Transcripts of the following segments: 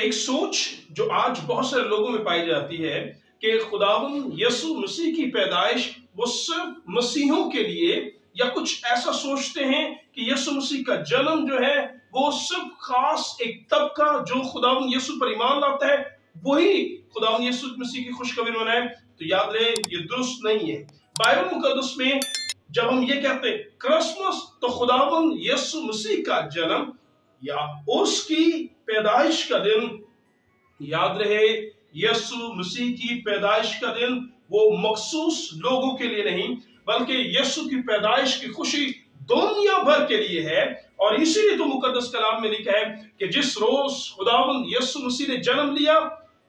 ایک سوچ جو آج بہت سارے لوگوں میں پائی جاتی ہے کہ خداوند یسوع مسیح کی پیدائش وہ صرف مسیحوں کے لیے، یا کچھ ایسا سوچتے ہیں کہ یسوع مسیح کا جنم جو ہے وہ صرف خاص ایک طبقہ جو خداوند یسوع پر ایمان لاتا ہے وہی خداوند یسوع مسیح کی خوشخبری منائے۔ تو یاد رہے یہ درست نہیں ہے۔ بائبل مقدس میں جب ہم یہ کہتے ہیں کرسمس تو خداوند یسوع مسیح کا جنم یا اس کی پیدائش کا دن، یاد رہے یسوع مسیح کی پیدائش کا دن وہ مخصوص لوگوں کے لیے نہیں بلکہ یسوع کی پیدائش کی خوشی دنیا بھر کے لیے ہے۔ اور اسی لیے تو مقدس کلام میں لکھا ہے کہ جس روز خداوند یسوع مسیح نے جنم لیا،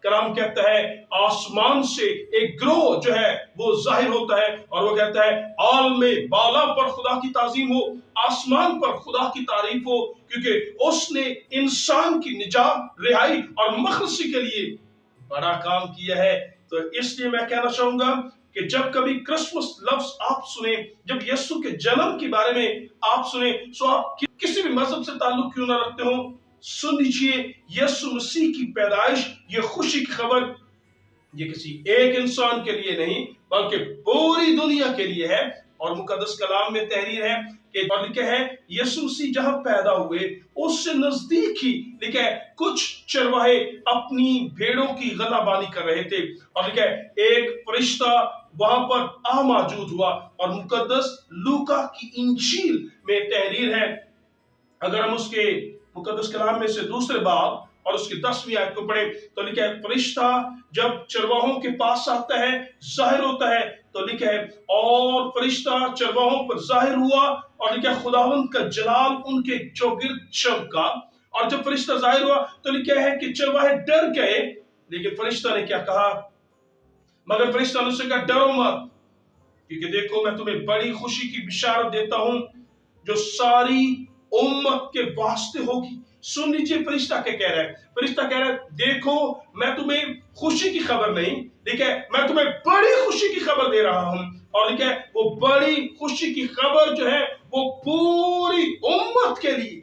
کلام کہتا ہے آسمان سے ایک گروہ جو ہے وہ ظاہر ہوتا ہے اور وہ کہتا ہے عالم بالا پر خدا کی تعظیم ہو، آسمان پر خدا کی تعریف ہو، کیونکہ اس نے انسان کی نجات، رہائی اور مخلصی کے لیے بڑا کام کیا ہے۔ تو اس لیے میں کہنا چاہوں گا کہ جب کبھی کرسمس لفظ آپ سنیں، جب یسوع کے جنم کے بارے میں آپ سنیں، سو آپ کسی بھی مذہب سے تعلق کیوں نہ رکھتے ہوں، سن لیجئے یسوع مسیح کی پیدائش، یہ خوشی کی خبر یہ کسی ایک انسان کے لیے نہیں بلکہ پوری دنیا کے لیے ہے۔ اور مقدس کلام میں تحریر ہے کہ لکھا ہے یسوع مسیح جہاں پیدا ہوئے اس سے نزدیک ہی لکھا ہے کچھ چرواہے اپنی بھیڑوں کی غلہ بانی کر رہے تھے، اور لکھا ہے ایک فرشتہ وہاں پر موجود ہوا۔ اور مقدس لوکا کی انجیل میں تحریر ہے، اگر ہم اس کے مقدس کلام میں سے دوسرے باب اور اس کی 10ویں آیت کو پڑھیں تو لکھا ہے فرشتہ جب چرواہوں کے پاس آتا ہے، ظاہر ہوتا ہے، تو لکھا ہے اور فرشتہ چرواہوں پر ظاہر ہوا اور لکھا ہے خداوند کا جلال ان کے چوگرد چمکا۔ اور جب فرشتہ ظاہر ہوا تو لکھا ہے کہ چرواہے ڈر گئے، لیکن فرشتہ نے کیا کہا؟ مگر فرشتہ نے اسے کہا ڈرو مت، کیونکہ دیکھو میں تمہیں بڑی خوشی کی بشارت دیتا ہوں جو ساری امت کے واسطے ہوگی۔ سن لیجئے فرشتہ کیا کہہ رہا ہے؟ فرشتہ کہہ رہا ہے دیکھو میں تمہیں خوشی کی خبر نہیں، ٹھیک ہے، میں تمہیں بڑی خوشی کی خبر دے رہا ہوں۔ اور ٹھیک ہے وہ بڑی خوشی کی خبر جو ہے وہ پوری امت کے لیے۔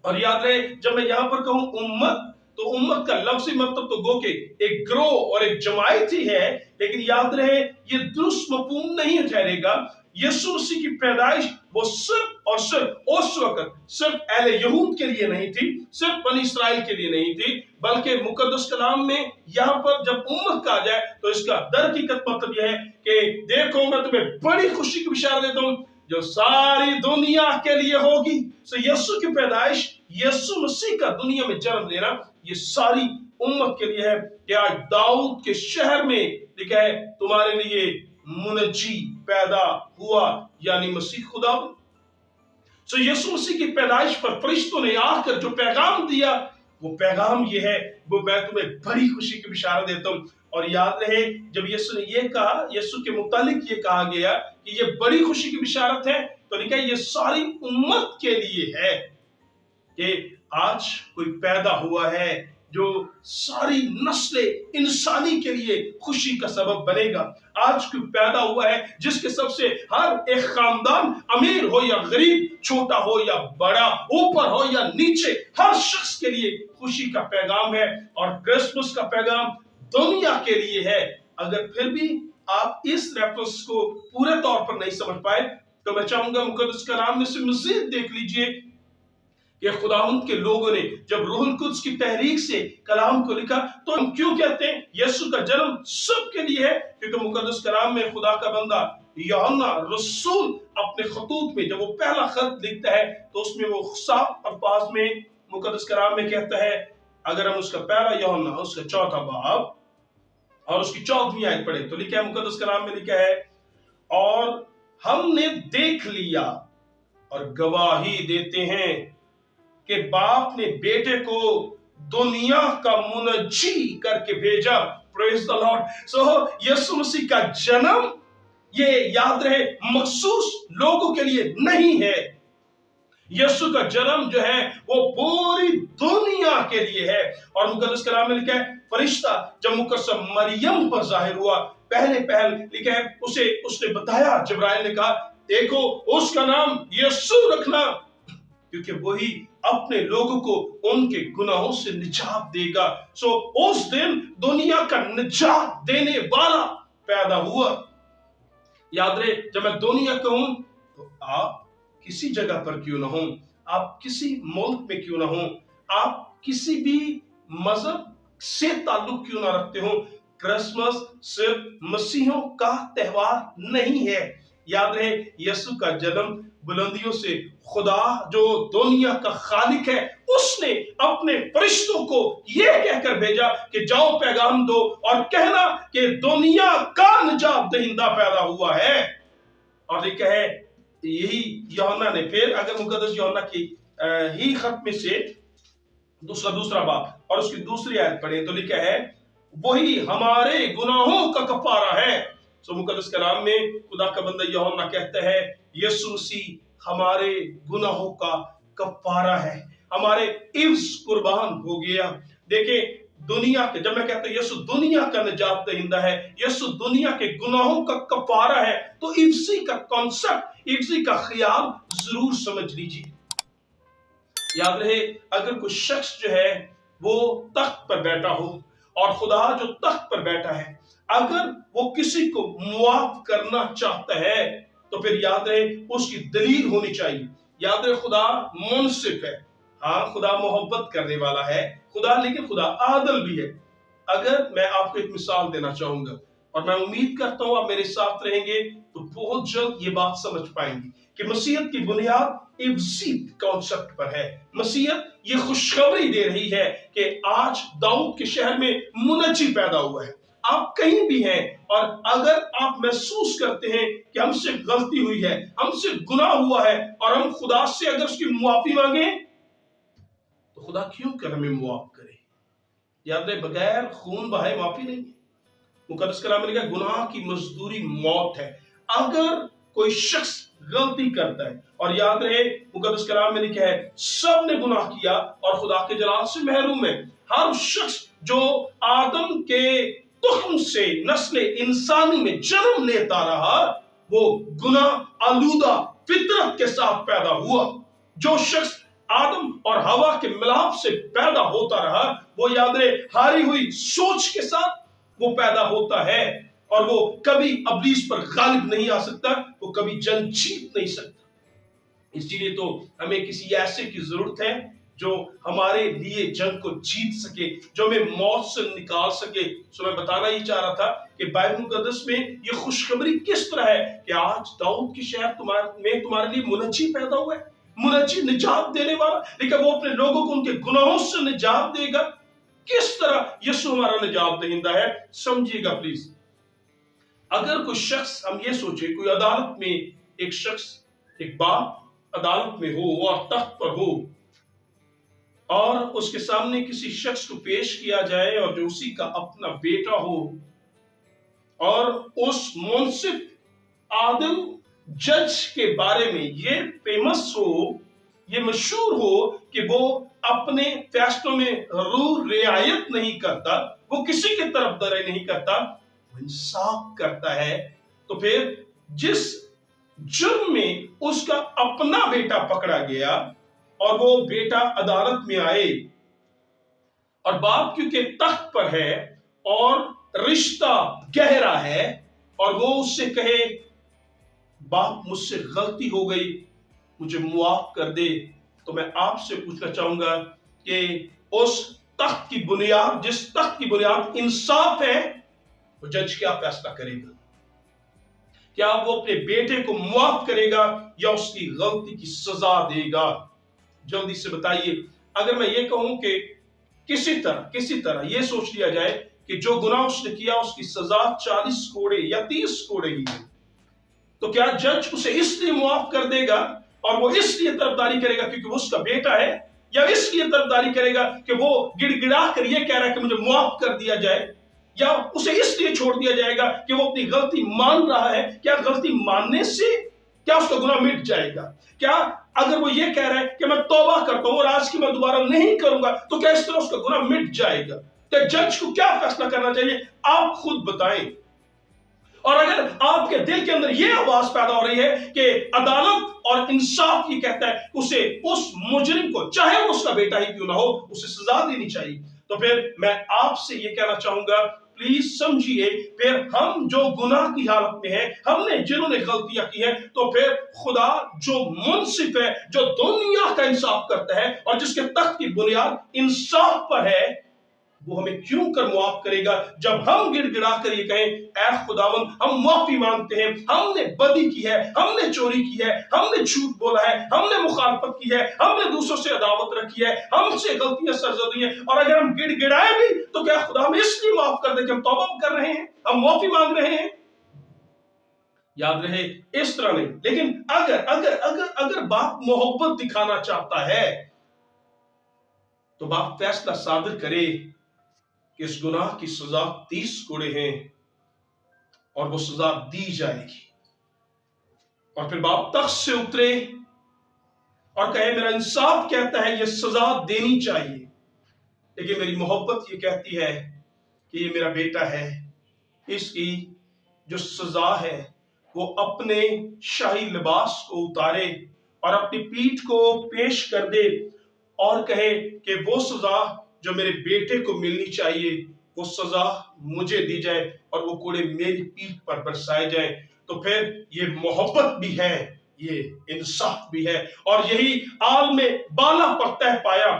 اور یاد رہے جب میں یہاں پر کہوں امت تو امت کا لفظی مطلب تو گو کہ ایک گروہ اور ایک جماعت ہی ہے، لیکن یاد رہے یہ درست مفہوم نہیں ٹھہرے گا۔ یسوع مسیح کی پیدائش وہ صرف اور صرف اس وقت صرف اہل یہود کے لیے نہیں تھی، صرف بنی اسرائیل کے لیے نہیں تھی، بلکہ مقدس کلام میں یہاں پر جب امت کہا جائے تو اس کا در حقیقت مطلب یہ ہے کہ دیکھو میں تمہیں بڑی خوشی کی بشارت دیتا ہوں جو ساری دنیا کے لیے ہوگی۔ سو یسوع کی پیدائش، یسوع مسیح کا دنیا میں جنم لینا یہ ساری امت کے لیے ہے کہ آج داؤد کے شہر میں لکھا ہے تمہارے لیے منجی پیدا ہوا، یعنی مسیح خدا۔ سو یسوع مسیح کی پیدائش پر فرشتوں نے آ کر جو پیغام دیا وہ پیغام یہ ہے، وہ میں تمہیں بڑی خوشی کی بشارت دیتا ہوں۔ اور یاد رہے جب یسوع نے یہ کہا، یسوع کے متعلق یہ کہا گیا کہ یہ بڑی خوشی کی بشارت ہے، تو لکھا ہے یہ ساری امت کے لیے ہے کہ آج کوئی پیدا ہوا ہے جو ساری نسل انسانی کے لیے خوشی کا سبب بنے گا۔ آج کوئی پیدا ہوا ہے جس کے سب سے ہر ایک خاندان، امیر ہو یا غریب، چھوٹا ہو یا بڑا، اوپر ہو یا نیچے، ہر شخص کے لیے خوشی کا پیغام ہے۔ اور کرسمس کا پیغام دنیا کے لیے ہے۔ اگر پھر بھی آپ اس ریفرنس کو پورے طور پر نہیں سمجھ پائے تو میں چاہوں گا مقدس کلام میں سے مزید دیکھ لیجئے کہ خداوند کے لوگوں نے جب روح القدس کی تحریک سے کلام کو لکھا تو ہم کیوں کہتے ہیں یسوع کا جنم سب کے لیے ہے؟ کیونکہ مقدس کلام میں خدا کا بندہ یوحنا رسول اپنے خطوط میں جب وہ پہلا خط لکھتا ہے تو اس میں وہ صاف الفاظ میں مقدس کلام میں کہتا ہے، اگر ہم اس کا پہلا یوحنا اس کا 4واں باب اور اس کی 14ویں آیت پڑھیں تو لکھا ہے، مقدس کلام میں لکھا ہے اور ہم نے دیکھ لیا اور گواہی دیتے ہیں کہ باپ نے بیٹے کو دنیا کا منجی کر کے بھیجا۔ پریز دی لارڈ۔ سو یسوع مسیح کا جنم یہ یاد رہے مخصوص لوگوں کے لیے نہیں ہے، یسوع کا جنم جو ہے وہ پوری دنیا کے لیے ہے۔ اور مقدس کلام میں لکھا ہے فرشتہ جب مقدسہ مریم پر ظاہر ہوا، پہلے لکھا ہے اس نے بتایا، جبرائیل نے کہا دیکھو اس کا نام یسوع رکھنا، کیونکہ وہی अपने लोगों को उनके गुनाहों से निजात देगा। सो उस दिन दुनिया का निजात देने वाला पैदा हुआ। याद रहे, जब मैं दुनिया कहूं तो आप किसी जगह पर क्यों ना हो, आप किसी मुल्क में क्यों ना हो, आप किसी भी मजहब से ताल्लुक क्यों ना रखते हो, क्रिसमस सिर्फ मसीहों का त्योहार नहीं है। याद रहे, यीशु का जन्म बुलंदियों से खुदा जो दुनिया का खालिक है, उसने अपने फरिश्तों को यह कहकर भेजा कि जाओ पैगाम दो और कहना कि दुनिया का निजात दहिंदा पैदा हुआ है। और लिखा है, यही यूहन्ना ने फिर अगर मुकद्दस यूहन्ना की ही खत में से दूसरा बाब और उसकी दूसरी आयत पढ़े तो लिखा है, वही हमारे गुनाहों का कफारा है। सो मुकद्दस कलाम में खुदा का बंदा यूहन्ना कहता है, यीशु मसीह हमारे गुनाहों का कफारा है, हमारे इव्स कुर्बान हो गया। देखिए, दुनिया के, जब मैं कहता हूं यीशु दुनिया का निजात दहिंदा है, यीशु दुनिया के गुनाहों का कफारा है, तो इफ्सी का कॉन्सेप्ट, इफ्सी का ख्याल जरूर समझ लीजिए। याद रहे, अगर कोई शख्स जो है वो तख्त पर बैठा हो और खुदा जो तख्त पर बैठा है अगर वो किसी को मुआफ करना चाहता है तो फिर याद रहे उसकी दलील होनी चाहिए। याद रहे, खुदा मुनसिफ है, हाँ खुदा मोहब्बत करने वाला है खुदा, लेकिन खुदा आदल भी है। अगर मैं आपको एक मिसाल देना चाहूंगा और मैं उम्मीद करता हूं आप मेरे साथ रहेंगे तो बहुत जल्द ये बात समझ पाएंगे कि मसीहत की बुनियाद इफ्सी कॉन्सेप्ट पर है। मसीहत ये खुशखबरी दे रही है कि आज दाऊद के शहर में मुनज्जी पैदा हुआ है। आप कहीं भी हैं और अगर आप महसूस करते हैं कि हमसे गलती हुई है, हमसे गुनाह हुआ है और हम खुदा से अगर उसकी मुआफी मांगे तो खुदा क्यों कर हमें मुआफ करे। याद रहे, बगैर खून बहाए माफी नहीं है। मुकद्दस कलाम में लिखा है, गुनाह की मजदूरी मौत है। अगर कोई शख्स गलती करता है, और याद रहे मुकद्दस कलाम में लिखा है, सब ने गुनाह किया और खुदा के जलाल से महरूम है। हर शख्स जो आदम के तुख्म से नस्ल इंसानी में जन्म लेता रहा वो गुनाह आलूदा फितरत के साथ पैदा हुआ। जो शख्स आदम और हवा के मिलाप से पैदा होता रहा वो याद रहे हारी हुई सोच के साथ वो पैदा होता है और वो कभी अबलीस पर गालिब नहीं आ सकता, वो कभी जंग जीत नहीं सकता। इसीलिए तो हमें किसी ऐसे की जरूरत है जो हमारे लिए जंग को जीत सके, जो हमें मौत से निकाल सके। सो मैं बताना ही चाह रहा था कि बाइबल मुकद्दस में ये खुशखबरी किस तरह है कि आज दाऊद के शहर तुम्हारे लिए मुनज्जी पैदा हुआ है, मुनज्जी निजात देने वाला, लेकिन वो अपने लोगों को उनके गुनाहों से निजात देगा। किस तरह यीशु हमारा निजात दहिंदा है, समझिएगा प्लीज। अगर कोई शख्स, हम ये सोचे कोई अदालत में एक शख्स, एक बाप अदालत में हो और तख्त पर हो और उसके सामने किसी शख्स को पेश किया जाए और जो उसी का अपना बेटा हो और उस मुंसिफ आदिल जज के बारे में ये फेमस हो, ये मशहूर हो कि वो अपने फैसलों में रूह रियायत नहीं करता, वो किसी की तरफदारी नहीं करता, वो इंसाफ करता है, तो फिर जिस जुर्म में उसका अपना बेटा पकड़ा गया और वो बेटा अदालत में आए और बाप क्योंकि तख्त पर है और रिश्ता गहरा है और वो उससे कहे बाप मुझसे गलती हो गई, मुझे मुआफ कर दे, तो मैं आपसे पूछना चाहूंगा कि उस तख्त की बुनियाद, जिस तख्त की बुनियाद इंसाफ है, वो जज क्या फैसला करेगा? क्या वो अपने बेटे को मुआफ करेगा या उसकी गलती की सजा देगा? जल्दी से बताइए। अगर मैं ये कहूं कि किसी तरह ये सोच लिया जाए कि जो गुनाह उसने किया उसकी सजा 40 कोड़े या 30 कोड़े ही है, तो क्या जज उसे इसलिए मुआफ कर देगा और वो इसलिए तरफदारी करेगा क्योंकि वो उसका बेटा है, या इसलिए तरफदारी करेगा कि वो गिड़गिड़ा कर ये कह रहा है कि मुझे मुआफ कर दिया जाए, या उसे इसलिए छोड़ दिया जाएगा कि वो अपनी गलती मान रहा है? क्या गलती मानने से क्या उसका गुनाह मिट जाएगा? क्या अगर वो ये कह रहा है कि मैं तौबा करता हूं और आज की मैं दोबारा नहीं करूंगा, तो क्या इस तरह उसका गुनाह मिट जाएगा? तो जज को क्या फैसला करना चाहिए? आप खुद बताएं। और अगर आपके दिल के अंदर ये आवाज पैदा हो रही है कि अदालत और इंसाफ ये कहता है उसे, उस मुजरिम को, चाहे वो उसका बेटा ही क्यों ना हो, उसे सजा देनी चाहिए, तो फिर मैं आपसे ये कहना चाहूंगा, प्लीज समझिए, फिर हम जो गुनाह की हालत में है, हमने जिन्होंने गलतियां की है, तो फिर खुदा जो मुंसिफ है, जो दुनिया का इंसाफ करता है और जिसके तख्त की बुनियाद इंसाफ पर है, वो हमें क्यों कर मुआफ करेगा जब हम गिड़गिड़ा कर ये कहें, ऐ खुदावन हम माफी मांगते हैं, हमने बदी की है, हमने चोरी की है, हमने झूठ बोला है, हमने मुखालफत की है, हमने दूसरों से अदावत रखी है, हमसे गलतियां सरजदी हैं, और अगर हम गिड़गिड़ाए भी तो क्या खुदा हमें इसलिए माफ कर दे कि हम तौबा कर रहे हैं, हम माफी मांग रहे हैं? याद रहे, इस तरह नहीं। लेकिन अगर अगर अगर अगर बाप मोहब्बत दिखाना चाहता है तो बाप फैसला सादर करे कि इस गुनाह की सजा 30 कोड़े हैं और वो सजा दी जाएगी, और फिर बाप तख्त से उतरे और कहे, मेरा इंसाफ कहता है ये सजा देनी चाहिए, लेकिन मेरी मोहब्बत ये कहती है कि ये मेरा बेटा है, इसकी जो सजा है वो अपने शाही लिबास को उतारे और अपनी पीठ को पेश कर दे और कहे कि वो सजा जो मेरे बेटे को मिलनी चाहिए वो सजा मुझे दी जाए और वो कूड़े मेरी पीठ पर बरसाए जाए, तो फिर ये मोहब्बत भी है, ये इंसाफ भी है। और यही आल में बाला पर तह पाया,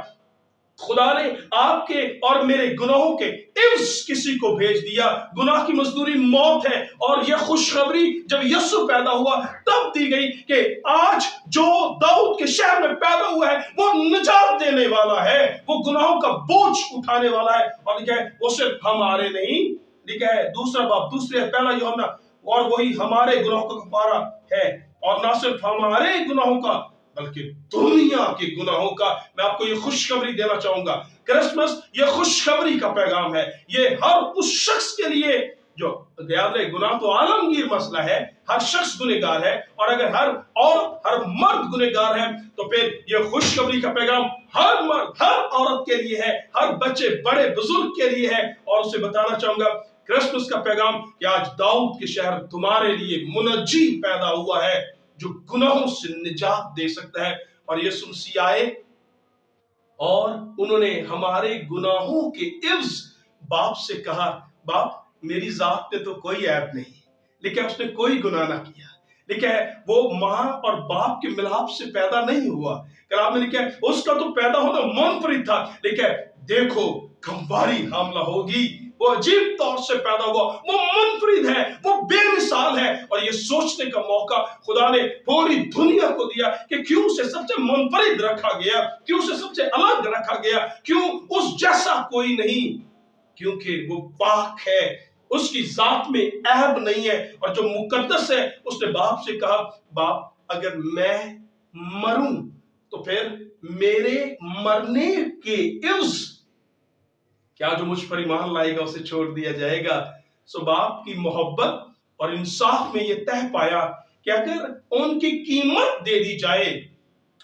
खुदा ने आपके और मेरे गुनाहों के इव्ज किसी को भेज दिया। गुनाह की मजदूरी मौत है, और यह खुशखबरी जब यीशु पैदा हुआ तब दी गई कि आज जो दाऊद के शहर में पैदा हुआ है वो निजात देने वाला है, वो गुनाहों का बोझ उठाने वाला है। और लिखा है वो सिर्फ हमारे नहीं, लिखा है दूसरा बाब दूसरे पहला यूहन्ना, और वही हमारे गुनाहों का कफारा है, और ना सिर्फ हमारे गुनाहों का बल्कि दुनिया के गुनाहों का। मैं आपको ये खुशखबरी देना चाहूंगा, क्रिसमस ये खुशखबरी का पैगाम है, ये हर उस शख्स के लिए जो, याद रहे गुनाह तो आलमगीर मसला है, हर शख्स गुनहगार है, और अगर हर मर्द गुनहगार है तो फिर ये खुशखबरी का पैगाम हर मर्द हर औरत के लिए है, हर बच्चे बड़े बुजुर्ग के लिए है। और उसे बताना चाहूंगा क्रिसमस का पैगाम कि आज दाऊद के शहर तुम्हारे लिए मुनज्जी पैदा हुआ है जो गुनाहों से निजात दे सकता है। और यीशु मसीह आए और उन्होंने हमारे गुनाहों के इव्ज बाप से कहा, बाप मेरी जात में तो कोई ऐब नहीं, लेकिन उसने कोई गुनाह ना किया, लिखा है वो माँ और बाप के मिलाप से पैदा नहीं हुआ, कलाम में लिखा है उसका तो पैदा होना मुनफरिद था, लिखा है देखो गंवारी हामला होगी, वो अजीब तौर से पैदा हुआ, वो मुनफरिद है, वो बेमिसाल है। और ये सोचने का मौका खुदा ने पूरी दुनिया को दिया कि क्यों उसे सबसे मुनफरिद रखा गया, क्यों उसे सबसे अलग रखा गया, क्यों उस जैसा कोई नहीं, क्योंकि वो पाक है, उसकी जात में ऐब नहीं है, और जो मुकद्दस है। उसने बाप से कहा, बाप अगर मैं मरूं तो फिर मेरे मरने के इव्ज क्या जो मुझ पर ईमान लाएगा उसे छोड़ दिया जाएगा। सो बाप की मोहब्बत और इंसाफ में यह तह पाया कि अगर उनकी कीमत दे दी जाए,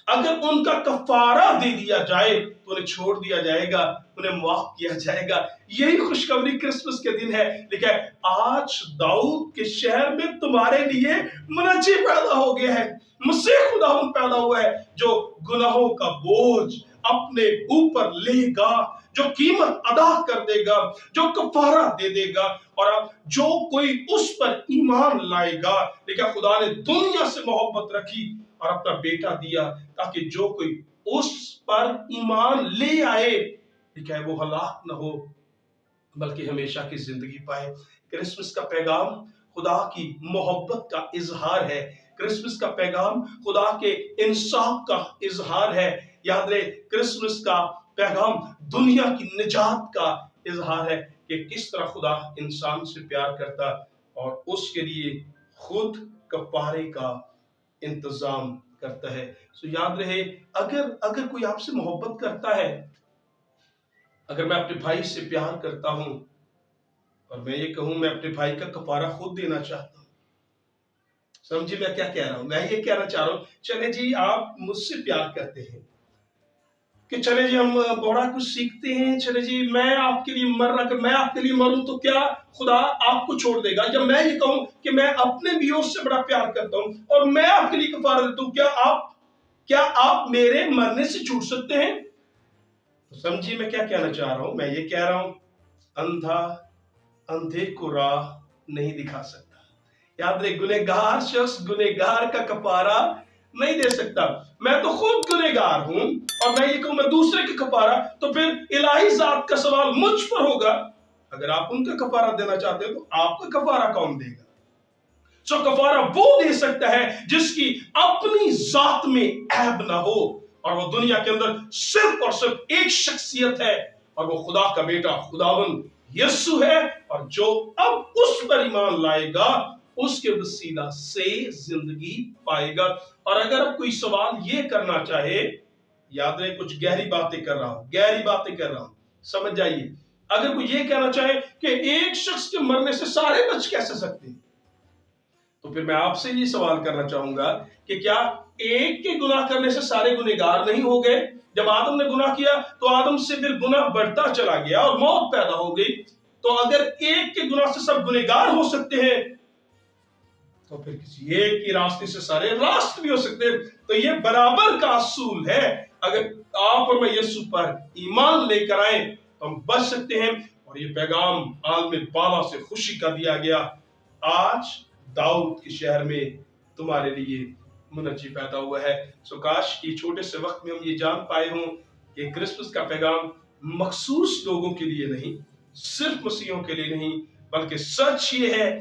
अगर उनका कफारा दे दिया जाए तो उन्हें छोड़ दिया जाएगा, उन्हें माफ किया जाएगा। यही खुशखबरी क्रिसमस के दिन है। लिखा है आज दाऊद के शहर में तुम्हारे लिए मुनज्जी पैदा हो गया है, मसीह खुदावंद पैदा हुआ है जो गुनाहों का बोझ अपने ऊपर लेगा, जो कीमत अदा कर देगा, जो कफारा दे देगा। और अब जो कोई उस पर ईमान लाएगा, लेकिन खुदा ने दुनिया से मोहब्बत रखी और अपना बेटा दिया ताकि जो कोई उस पर ईमान ले आए, लिखा है वो हलाक न हो बल्कि हमेशा की जिंदगी पाए। क्रिसमस का पैगाम खुदा की मोहब्बत का इजहार है, क्रिसमस का पैगाम खुदा के इंसाफ का इजहार है। याद रहे क्रिसमस का पैगाम दुनिया की निजात का इजहार है कि किस तरह खुदा इंसान से प्यार करता और उसके लिए खुद कफारे का इंतजाम करता है। सो याद रहे अगर कोई आपसे मोहब्बत करता है, अगर मैं अपने भाई से प्यार करता हूं और मैं ये कहूं मैं अपने भाई का कफारा खुद देना चाहता हूं, समझिए मैं क्या कह रहा हूं। मैं ये कहना चाह रहा हूं, चले जी आप मुझसे प्यार करते हैं, कि चले जी हम बड़ा कुछ सीखते हैं, चले जी मैं आपके लिए मर रहा, कि मैं आपके लिए मरूं तो क्या खुदा आपको छोड़ देगा? जब मैं ये कहूं कि मैं अपने व्यूअर से बड़ा प्यार करता हूं और मैं आपके लिए कफारा देता हूं, क्या आप मेरे मरने से छूट सकते हैं? तो समझिए मैं क्या कहना चाह रहा हूं। मैं ये कह रहा हूं, अंधा अंधे को राह नहीं दिखा सकता। याद रहे, गुनहगार शख्स गुनहगार का कफारा नहीं दे सकता। मैं तो खुद गुनहगार हूं और मैं ये कहूं मैं दूसरे का कफारा, तो फिर इलाही जात का सवाल मुझ पर होगा। अगर आप उनका कफारा देना चाहते हो तो आपका कफारा कौन देगा? सो कफारा वो दे सकता है जिसकी अपनी जात में ऐब ना हो, और वो दुनिया के अंदर सिर्फ और सिर्फ एक शख्सियत है, और वो खुदा का बेटा खुदावन यीशु है। और जो अब उस पर ईमान लाएगा उसके वसीला से जिंदगी पाएगा। और अगर अब कोई सवाल ये करना चाहे, याद रहे कुछ गहरी बातें कर रहा हूं, समझ जाइए। अगर कोई ये कहना चाहे कि एक शख्स के मरने से सारे बच कैसे सकते हैं, तो फिर मैं आपसे ये सवाल करना चाहूंगा कि क्या एक के गुनाह करने से सारे गुनहगार नहीं हो गए? जब आदम ने गुनाह किया तो आदम से फिर गुनाह बढ़ता चला गया और मौत पैदा हो गई। तो अगर एक के गुनाह से सब गुनहगार हो सकते हैं, तो फिर किसी एक ही रास्ते से सारे रास्ते भी हो सकते हैं। तो ये बराबर का असूल है। अगर आप और मैं यीशु पर ईमान लेकर आए तो हम बच सकते हैं। और ये पैगाम आलम बाला से खुशी का दिया गया। आज दाऊद के शहर में तुम्हारे लिए मुनज्जी पैदा हुआ है। सो काश ये छोटे से वक्त में हम ये जान पाए हों कि क्रिसमस का पैगाम मखसूस लोगों के लिए नहीं, सिर्फ मसीहों के लिए नहीं, बल्कि सच ये है,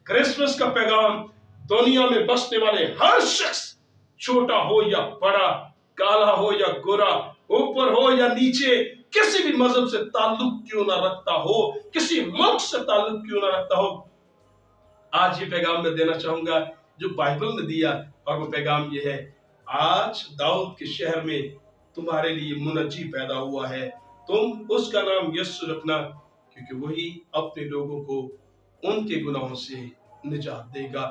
क्रिसमस का पैगाम दुनिया में बसने वाले हर शख्स, छोटा हो या बड़ा, काला हो या गोरा, ऊपर हो या नीचे, किसी भी मजहब से ताल्लुक क्यों ना रखता हो, किसी मुल्क से ताल्लुक क्यों ना रखता हो, आज ये पैगाम मैं देना चाहूंगा जो बाइबल ने दिया। और वो पैगाम ये है, आज दाऊद के शहर में तुम्हारे लिए मुनज्जी पैदा हुआ है, तुम उसका नाम यीशु रखना, क्योंकि वही अपने लोगों को उनके गुनाहों से निजात देगा।